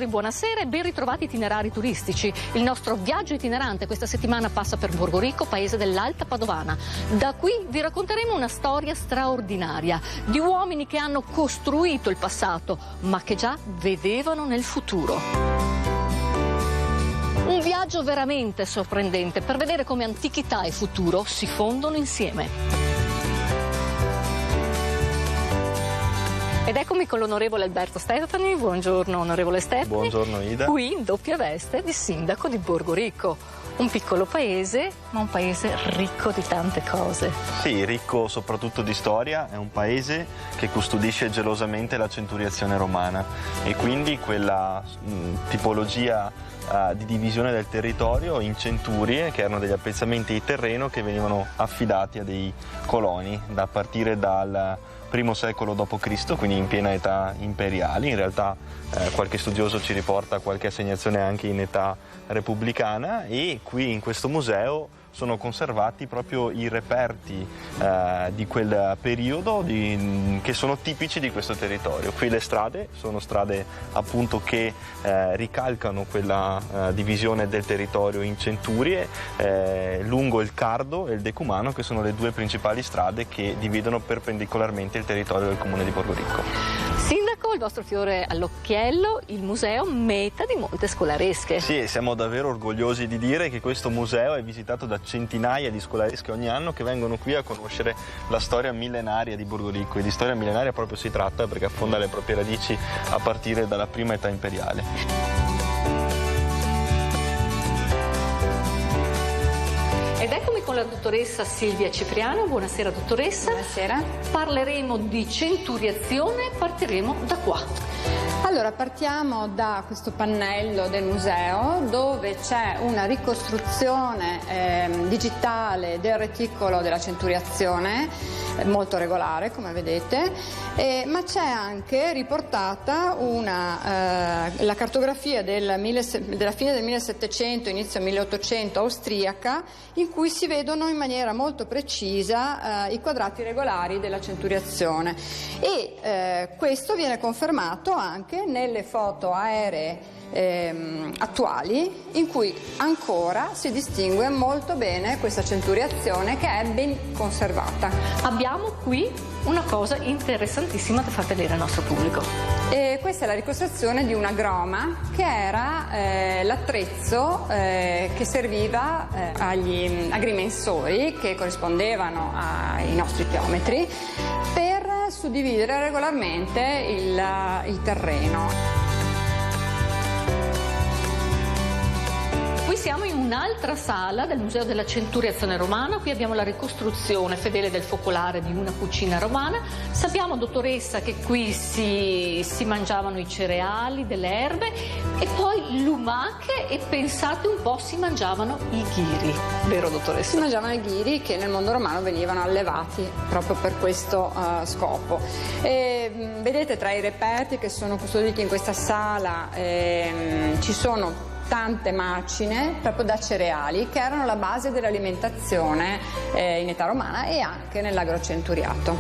telespettatori, buonasera e ben ritrovati itinerari turistici. Il nostro viaggio itinerante questa settimana passa per Borgorico, paese dell'Alta Padovana. Da qui vi racconteremo una storia straordinaria di uomini che hanno costruito il passato, ma che già vedevano nel futuro. Un viaggio veramente sorprendente per vedere come antichità e futuro si fondono insieme. Ed eccomi con l'onorevole Alberto Stefani. Buongiorno onorevole Stefani. Buongiorno Ida. Qui in doppia veste di sindaco di Borgorico. Un piccolo paese, ma un paese ricco di tante cose. Sì, ricco soprattutto di storia, è un paese che custodisce gelosamente la centuriazione romana e quindi quella tipologia di divisione del territorio in centurie, che erano degli appezzamenti di terreno che venivano affidati a dei coloni da partire dal I secolo d.C., quindi in piena età imperiale. In realtà qualche studioso ci riporta qualche assegnazione anche in età repubblicana, e qui in questo museo sono conservati proprio i reperti di quel periodo che sono tipici di questo territorio. Qui le strade sono strade appunto che ricalcano quella divisione del territorio in centurie, lungo il Cardo e il Decumano, che sono le due principali strade che dividono perpendicolarmente il territorio del comune di Borgorico. Sindaco, il vostro fiore all'occhiello, il museo meta di molte scolaresche. Sì, siamo davvero orgogliosi di dire che questo museo è visitato da centinaia di scolaresche ogni anno che vengono qui a conoscere la storia millenaria di Borgorico, e di storia millenaria proprio si tratta perché affonda le proprie radici a partire dalla prima età imperiale. Ed eccomi con la dottoressa Silvia Cipriano. Buonasera dottoressa. Buonasera. Parleremo di centuriazione, partiremo da qua. Allora, partiamo da questo pannello del museo dove c'è una ricostruzione digitale del reticolo della centuriazione, molto regolare come vedete, ma c'è anche riportata la cartografia della fine del 1700, inizio 1800 austriaca, in cui si vedono in maniera molto precisa i quadrati regolari della centuriazione, e questo viene confermato anche nelle foto aeree attuali, in cui ancora si distingue molto bene questa centuriazione, che è ben conservata. Abbiamo qui una cosa interessantissima da far vedere al nostro pubblico. Questa è la ricostruzione di una groma, che era l'attrezzo che serviva agli agrimensori, che corrispondevano ai nostri chiometri, per suddividere regolarmente il terreno. Qui siamo in un'altra sala del Museo della Centuriazione Romana. Qui abbiamo la ricostruzione fedele del focolare di una cucina romana. Sappiamo, dottoressa, che qui si mangiavano i cereali, delle erbe, e poi lumache, e pensate un po', si mangiavano i ghiri, vero dottoressa? Si mangiavano i ghiri, che nel mondo romano venivano allevati proprio per questo scopo. Vedete, tra i reperti che sono custoditi in questa sala ci sono tante macine proprio da cereali, che erano la base dell'alimentazione in età romana e anche nell'agrocenturiato.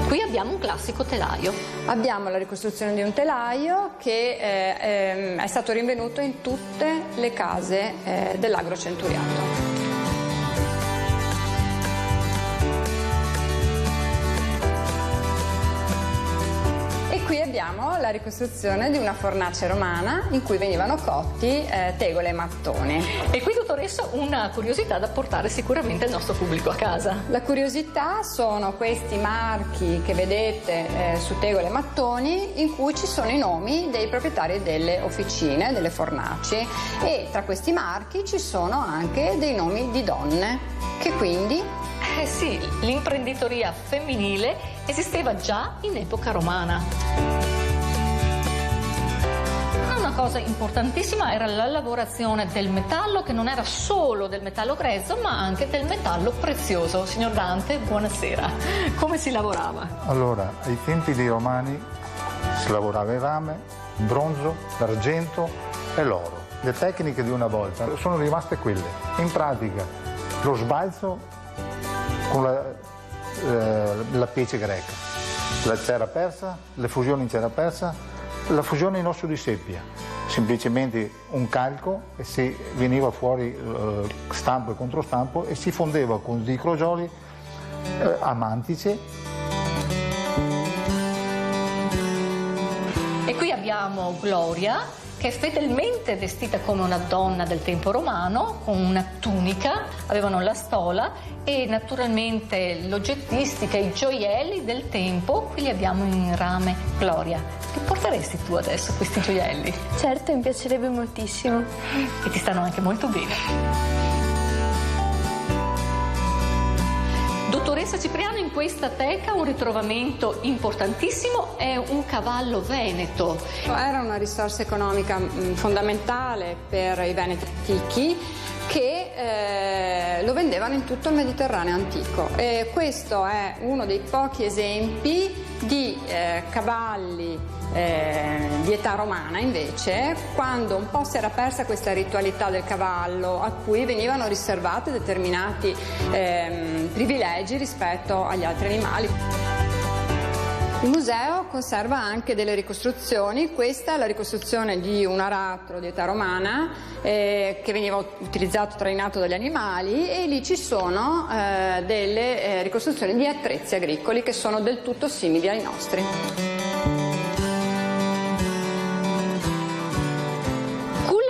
Qui abbiamo un classico telaio. Abbiamo la ricostruzione di un telaio che è stato rinvenuto in tutte le case dell'agrocenturiato. Qui abbiamo la ricostruzione di una fornace romana in cui venivano cotti tegole e mattoni. E qui, dottoressa, una curiosità da portare sicuramente al nostro pubblico a casa. La curiosità sono questi marchi che vedete su tegole e mattoni, in cui ci sono i nomi dei proprietari delle officine, delle fornaci, e tra questi marchi ci sono anche dei nomi di donne, che quindi... Sì, l'imprenditoria femminile esisteva già in epoca romana. Una cosa importantissima era la lavorazione del metallo, che non era solo del metallo grezzo, ma anche del metallo prezioso. Signor Dante, buonasera. Come si lavorava? Allora, ai tempi dei Romani si lavorava il rame, il bronzo, l'argento e l'oro. Le tecniche di una volta sono rimaste quelle. In pratica, lo sbalzo con la pece greca, la cera persa, le fusioni in cera persa, la fusione in osso di seppia, semplicemente un calco e si veniva fuori stampo e controstampo e si fondeva con dei crogioli a mantice. E qui abbiamo Gloria, che è fedelmente vestita come una donna del tempo romano, con una tunica, avevano la stola e naturalmente l'oggettistica, i gioielli del tempo, qui li abbiamo in rame. Gloria, che porteresti tu adesso questi gioielli? Certo, mi piacerebbe moltissimo. E ti stanno anche molto bene. Dottoressa Cipriano, in questa teca un ritrovamento importantissimo è un cavallo veneto. Era una risorsa economica fondamentale per i veneti antichi che lo vendevano in tutto il Mediterraneo antico. E questo è uno dei pochi esempi di cavalli di età romana, invece, quando un po' si era persa questa ritualità del cavallo a cui venivano riservati determinati privilegi rispetto agli altri animali. Il museo conserva anche delle ricostruzioni. Questa è la ricostruzione di un aratro di età romana che veniva utilizzato, trainato dagli animali, e lì ci sono delle ricostruzioni di attrezzi agricoli che sono del tutto simili ai nostri.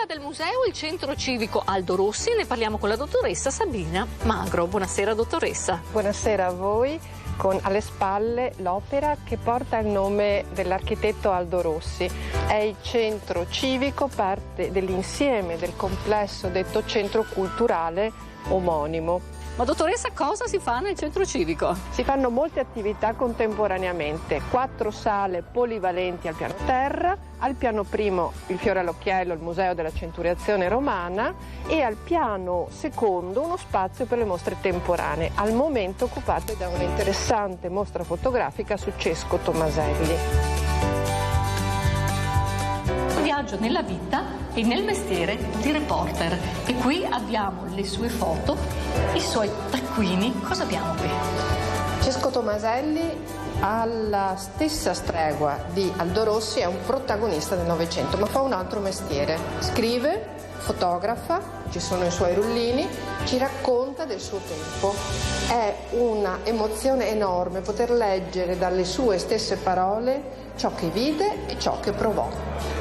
Del museo, il centro civico Aldo Rossi, ne parliamo con la dottoressa Sabina Magro. Buonasera dottoressa. Buonasera a voi, con alle spalle l'opera che porta il nome dell'architetto Aldo Rossi. È il centro civico, parte dell'insieme del complesso detto centro culturale omonimo. Ma dottoressa, cosa si fa nel centro civico? Si fanno molte attività contemporaneamente, 4 sale polivalenti al piano terra, al piano primo il fiore all'occhiello, il museo della centuriazione romana, e al piano secondo uno spazio per le mostre temporanee, al momento occupate da un'interessante mostra fotografica su Cesco Tomaselli. Viaggio nella vita e nel mestiere di reporter, e qui abbiamo le sue foto, i suoi taccuini. Cosa abbiamo qui? Cesco Tomaselli, alla stessa stregua di Aldo Rossi, è un protagonista del Novecento, ma fa un altro mestiere. Scrive, fotografa, ci sono i suoi rullini, ci racconta del suo tempo. È una emozione enorme poter leggere dalle sue stesse parole ciò che vide e ciò che provò.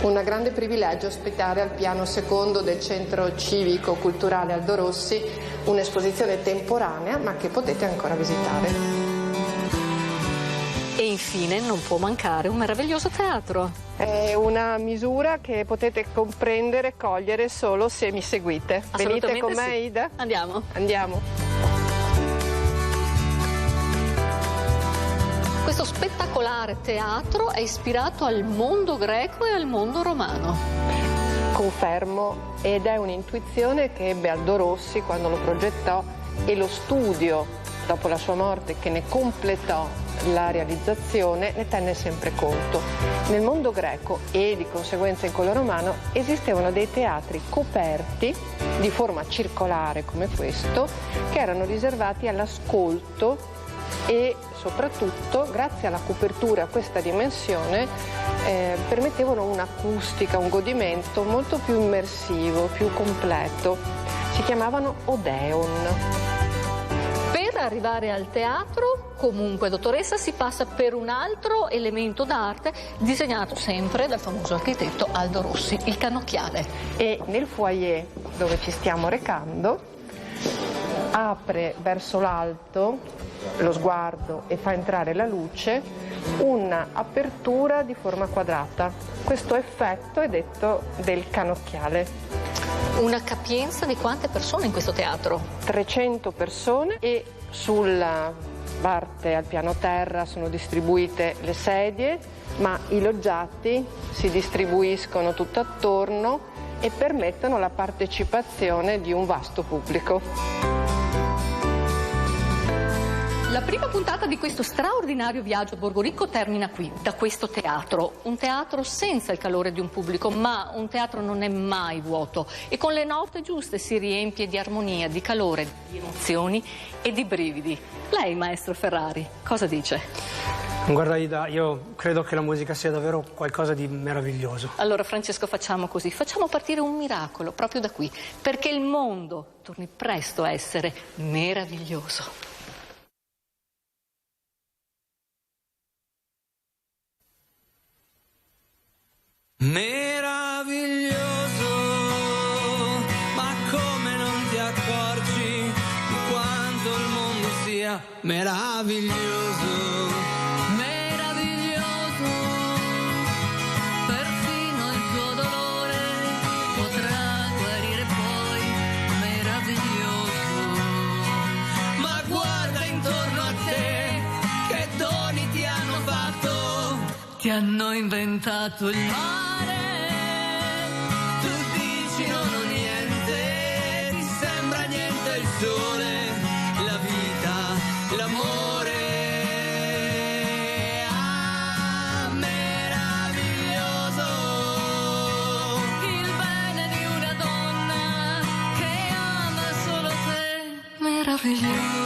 Un grande privilegio ospitare al piano secondo del Centro Civico Culturale Aldo Rossi un'esposizione temporanea, ma che potete ancora visitare. E infine non può mancare un meraviglioso teatro. È una misura che potete comprendere e cogliere solo se mi seguite. Venite con me, sì. Ida? Andiamo. Andiamo. Questo spettacolare teatro è ispirato al mondo greco e al mondo romano. Confermo, ed è un'intuizione che ebbe Aldo Rossi quando lo progettò, e lo studio dopo la sua morte, che ne completò la realizzazione, ne tenne sempre conto. Nel mondo greco e di conseguenza in quello romano esistevano dei teatri coperti di forma circolare come questo, che erano riservati all'ascolto e soprattutto, grazie alla copertura a questa dimensione, permettevano un'acustica, un godimento molto più immersivo, più completo. Si chiamavano Odeon. Per arrivare al teatro, comunque, dottoressa, si passa per un altro elemento d'arte disegnato sempre dal famoso architetto Aldo Rossi, il cannocchiale. E nel foyer dove ci stiamo recando apre verso l'alto lo sguardo e fa entrare la luce un'apertura di forma quadrata. Questo effetto è detto del cannocchiale. Una capienza di quante persone in questo teatro? 300 persone, e sulla parte al piano terra sono distribuite le sedie, ma i loggiati si distribuiscono tutto attorno e permettono la partecipazione di un vasto pubblico. La prima puntata di questo straordinario viaggio a Borgo Ricco termina qui, da questo teatro. Un teatro senza il calore di un pubblico, ma un teatro non è mai vuoto e con le note giuste si riempie di armonia, di calore, di emozioni e di brividi. Lei, maestro Ferrari, cosa dice? Guarda Ida, io credo che la musica sia davvero qualcosa di meraviglioso. Allora Francesco, facciamo così, facciamo partire un miracolo proprio da qui, perché il mondo torni presto a essere meraviglioso. Meraviglioso, ma come non ti accorgi di quanto il mondo sia meraviglioso? Meraviglioso, perfino il tuo dolore potrà guarire poi, meraviglioso. Ma guarda intorno a te, che doni ti hanno fatto, ti hanno inventato il mare. Non ho niente, ti sembra niente il sole, la vita, l'amore. Ah, meraviglioso, il bene di una donna che ama solo te, meraviglioso.